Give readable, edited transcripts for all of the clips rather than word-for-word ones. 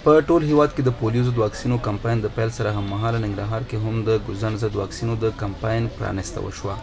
په ټول هیواد کې د پولیو ضد واکسینو کمپاین د پیل سره هممهاله ننګرهار کې هم د ګوزن ضد واکسینو د کمپاین پرانیسته وشوه.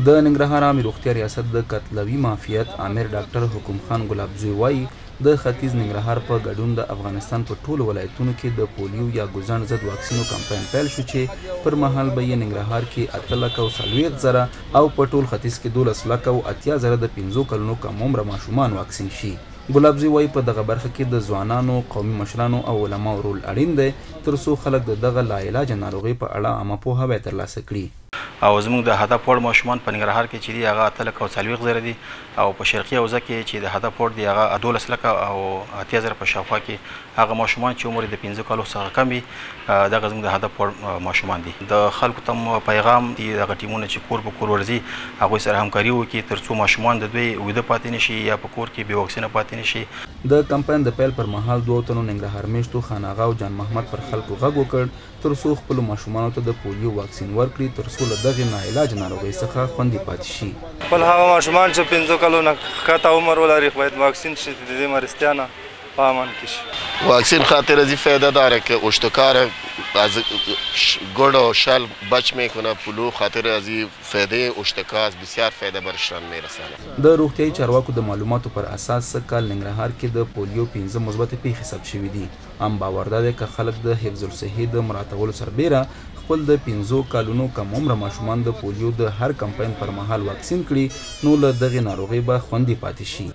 د ننګرهار عامې روغتیا ریاست د قتلوي معافیت امیر ډاکټر حکم خان ګلابزوی وایي د ختیځ ننګرهار په ګډون د افغانستان په ټولو ولایتونو کې د پولیو یا ګوزن ضد واکسینو کمپاین پیل شو چې پر مهال به یې ننګرهار کې 8,40,000 او په ټول ختیځ کې 12,80,000 د 15 کلونو کم عمره ماشومان واکسین شي. ګلابزوی وایي په دغه برخه کې د ځوانانو، قومي مشرانو او علماو رول اړین دی ترڅو خلک د دغه لاعلاجه ناروغۍ په اړه عامه پوهاوی ترلاسه کړي. او زموږ د هدف وړ ماشومان په ننګرهار کې چې دي هغه 8,40,000 دي او په شرقي حوزه کې چې د هدف وړ دي هغه 12,00,000 او 80,000 په شاوخوا کې هغه ماشومان چې عمر د 15 کالو څخه کم وي دغه زموږ د هدف وړ ماشومان دي. د خلکو ته پیغام دي دغه ټیمونه چې کور په کور ورځي هغوی سره همکاري وکړي ترڅو ماشومان د دوی ویده پاتې نشي یا په کور کې بې واکسینه پاتې نشي. د کمپاین د پیل پر مهال 2 تنو ننګرهار میشتو خان آغا او جان محمد پر خلکو غږ وکړ ترڅو خپلو ماشومانو ته د پولیو واکسین ورکړي ترڅو له دغې ناعلاجه ناروغۍ څخه خوندي پاتې شي. خپل هغه ماشومان چې 15 کلو نه ښکته عمر ولري باید واکسین شي د دې مرضتیا نه په امان کې شي. واکسین خاطر از این فایده داره که اشتکار از گرد و شل بچ میکنه. پلو خاطر از این فایده اشتکار بسیار فایده برشان میرسانه. د روغتیايي چارواکو د معلوماتو پر اساس کال ننګرهار کې د پولیو 15 مثبت پیښې ثبت شوي دي. هم باور ده که خلک د حفظ الصحې د مراعاتولو سربیره خپل د 15 کلونو کم عمره ماشومان د پولیو د هر کمپاین پر مهال واکسین کړي نو له دغې ناروغۍ به خوندي پاتې شي.